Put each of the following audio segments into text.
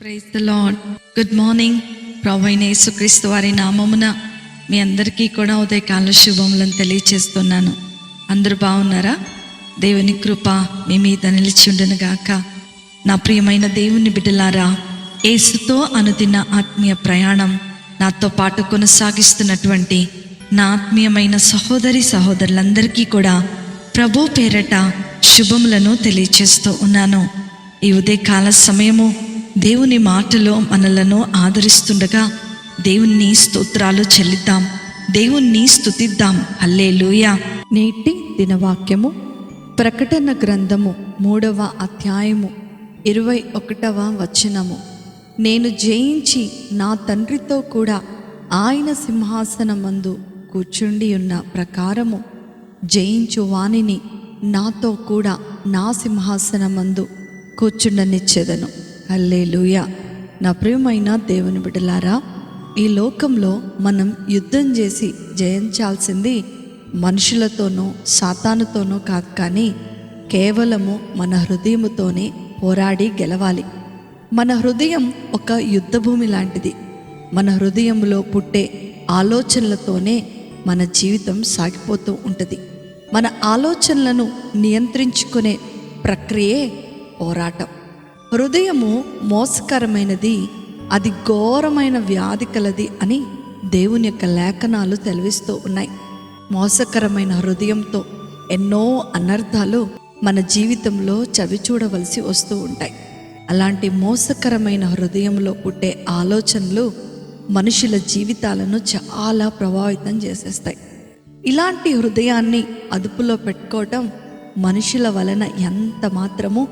Praise the lord. Good morning. ప్రభువైన యేసుక్రీస్తు వారి నామమున మీ అందరికీ కూడా ఉదయకాల శుభములను తెలియచేస్తున్నాను. అందరూ బాగున్నారా? దేవుని కృప మీ మీద నిలిచి ఉండును గాక. నా ప్రియమైన దేవుని బిడ్డలారా, యేసుతో అనుదిన ఆత్మీయ ప్రయాణం నాతో పాటు కొనసాగిస్తున్నటువంటి నా ఆత్మీయమైన సహోదరి సహోదరులందరికీ కూడా ప్రభు పేరట శుభములను తెలియచేస్తూ ఉన్నాను. ఈ ఉదయకాల సమయము దేవుని మాటలో మనలను ఆదరిస్తుండగా దేవుని స్తోత్రాలు చెల్లిద్దాం, దేవుణ్ణి స్తుతిద్దాం. హల్లెలూయా. నేటి దినవాక్యము ప్రకటన గ్రంథము 3వ అధ్యాయము 21వ వచనము. నేను జయించి నా తండ్రితో కూడా ఆయన సింహాసనమందు కూర్చుండి ఉన్న ప్రకారము జయించు వానిని నాతో కూడా నా సింహాసనమందు కూర్చుండనిచ్చెదను. హల్లెలూయా. నా ప్రియమైన దేవుని బిడ్డలారా, ఈ లోకంలో మనం యుద్ధం చేసి జయించాల్సింది మనుషులతోనో సాతానుతోనో కాదు, కానీ కేవలము మన హృదయముతోనే పోరాడి గెలవాలి. మన హృదయం ఒక యుద్ధభూమి లాంటిది. మన హృదయంలో పుట్టే ఆలోచనలతోనే మన జీవితం సాగిపోతూ ఉంటుంది. మన ఆలోచనలను నియంత్రించుకునే ప్రక్రియే పోరాటం. హృదయము మోసకరమైనది, అది ఘోరమైన వ్యాధి కలది అని దేవుని యొక్క లేఖనాలు తెలివిస్తూ ఉన్నాయి. మోసకరమైన హృదయంతో ఎన్నో అనర్థాలు మన జీవితంలో చవి చూడవలసి వస్తూ ఉంటాయి. అలాంటి మోసకరమైన హృదయంలో పుట్టే ఆలోచనలు మనుషుల జీవితాలను చాలా ప్రభావితం చేసేస్తాయి. ఇలాంటి హృదయాన్ని అదుపులో పెట్టుకోవటం మనుషుల వలన ఎంత మాత్రము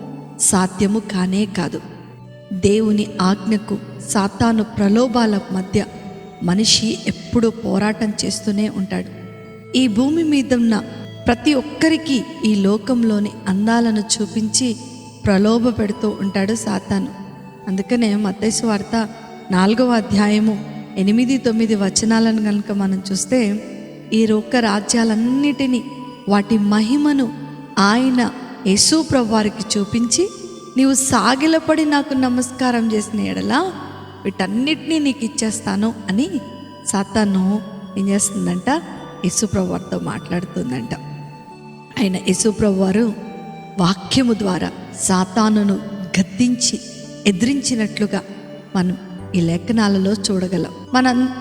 సాధ్యము కానే కాదు. దేవుని ఆజ్ఞకు సాతాను ప్రలోభాల మధ్య మనిషి ఎప్పుడూ పోరాటం చేస్తూనే ఉంటాడు. ఈ భూమి మీద ఉన్న ప్రతి ఒక్కరికి ఈ లోకంలోని అందాలను చూపించి ప్రలోభ పెడుతూ ఉంటాడు సాతాను. అందుకనే మత్తయి సువార్త 4వ అధ్యాయము 8-9 వచనాలను కనుక మనం చూస్తే, ఈ లోక రాజ్యాలన్నిటినీ వాటి మహిమను ఆయన యేసు ప్రభువారికి చూపించి, నీవు సాగిలపడి నాకు నమస్కారం చేసిన ఎడలా వీటన్నిటినీ నీకు ఇచ్చేస్తాను అని సాతాను ఏం చేస్తుందంట, యేసు ప్రభువారితో మాట్లాడుతుందంట. ఆయన యేసు ప్రభువారు వాక్యము ద్వారా సాతానును గద్దించి ఎదిరించినట్లుగా మనం ఈ లేఖనాలలో చూడగలం.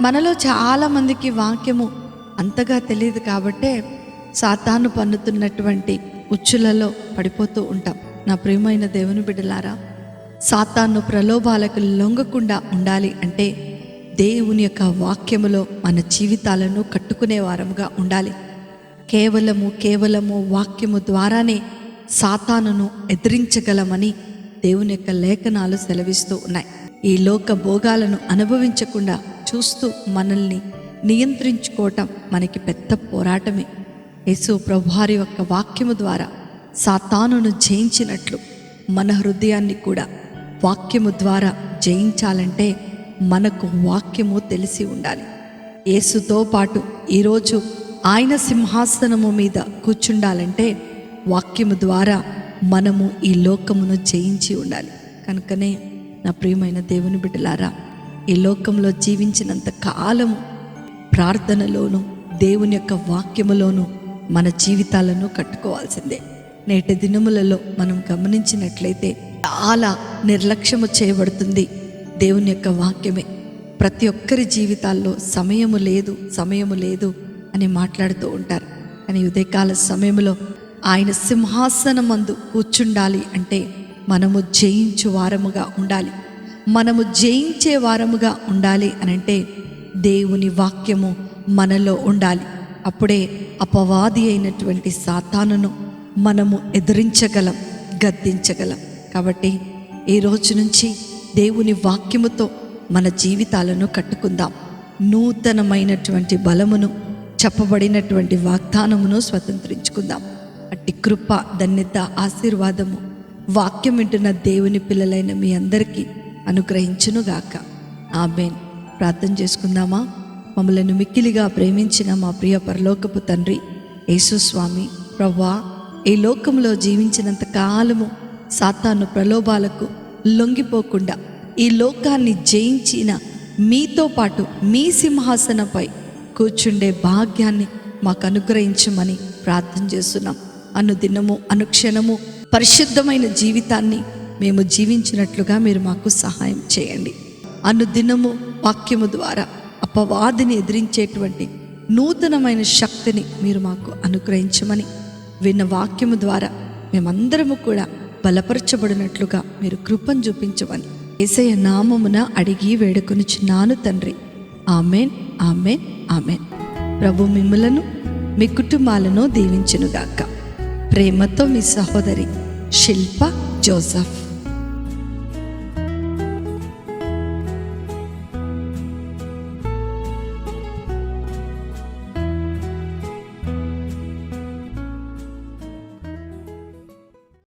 మనలో చాలామందికి వాక్యము అంతగా తెలియదు కాబట్టే సాతాను పన్నుతున్నటువంటి ఉచ్చులలో పడిపోతూ ఉంటాం. నా ప్రియమైన దేవుని బిడ్డలారా, సాతాను ప్రలోభాలకు లొంగకుండా ఉండాలి అంటే దేవుని యొక్క వాక్యములో మన జీవితాలను కట్టుకునే వారముగా ఉండాలి. కేవలము వాక్యము ద్వారానే సాతానును ఎదిరించగలమని దేవుని యొక్క లేఖనాలు సెలవిస్తూ ఉన్నాయి. ఈ లోక భోగాలను అనుభవించకుండా చూస్తూ మనల్ని నియంత్రించుకోవటం మనకి పెద్ద పోరాటమే. యేసు ప్రభువారి యొక్క వాక్యము ద్వారా సాతానును జయించినట్లు మన హృదయాన్ని కూడా వాక్యము ద్వారా జయించాలంటే మనకు వాక్యము తెలిసి ఉండాలి. యేసుతో పాటు ఈరోజు ఆయన సింహాసనము మీద కూర్చుండాలంటే వాక్యము ద్వారా మనము ఈ లోకమును జయించి ఉండాలి. కనుకనే నా ప్రియమైన దేవుని బిడ్డలారా, ఈ లోకంలో జీవించినంత కాలము ప్రార్థనలోను దేవుని యొక్క వాక్యములోను మన జీవితాలను కట్టుకోవాల్సిందే. నేటి దినములలో మనం గమనించినట్లయితే చాలా నిర్లక్ష్యము చేయబడుతుంది దేవుని యొక్క వాక్యమే. ప్రతి ఒక్కరి జీవితాల్లో సమయము లేదు అని మాట్లాడుతూ ఉంటారు. కానీ ఉదయకాల సమయంలో ఆయన సింహాసనమందు కూర్చుండాలి అంటే మనము జయించు వారముగా ఉండాలి. మనము జయించే వారముగా ఉండాలి అనంటే దేవుని వాక్యము మనలో ఉండాలి. అప్పుడే అపవాది అయినటువంటి సాతానును మనము ఎదిరించగలం, గద్దించగలం. కాబట్టి ఈ రోజు నుంచి దేవుని వాక్యముతో మన జీవితాలను కట్టుకుందాం. నూతనమైనటువంటి బలమును, చెప్పబడినటువంటి వాగ్దానమును స్వతంత్రించుకుందాం. అట్టి కృప, ధన్యత, ఆశీర్వాదము వాక్యం వింటున్న దేవుని పిల్లలైన మీ అందరికీ అనుగ్రహించునుగాక. ఆమేన్. ప్రార్థన చేసుకుందామా? మమ్మలను మిక్కిలిగా ప్రేమించిన మా ప్రియ పరలోకపు తండ్రి యేసు స్వామి, ప్రభువా, ఈ లోకంలో జీవించినంత కాలము సాతాను ప్రలోభాలకు లొంగిపోకుండా ఈ లోకాన్ని జయించిన మీతో పాటు మీ సింహాసనంపై కూర్చుండే భాగ్యాన్ని మాకు అనుగ్రహించమని ప్రార్థన చేస్తున్నాం. అనుదినము అనుక్షణము పరిశుద్ధమైన జీవితాన్ని మేము జీవించినట్లుగా మీరు మాకు సహాయం చేయండి. అనుదినము వాక్యము ద్వారా అపవాదిని ఎదిరించేటువంటి నూతనమైన శక్తిని మీరు మాకు అనుగ్రహించమని, విన్న వాక్యము ద్వారా మేమందరము కూడా బలపరచబడినట్లుగా మీరు కృపను చూపించమని యేసయ్య నామమున అడిగి వేడుకొనుచున్నాను తండ్రి. Amen, amen, amen. ప్రభు మిమ్ములను మీ కుటుంబాలను దీవించునుగాక. ప్రేమతో మీ సహోదరి శిల్ప జోసఫ్.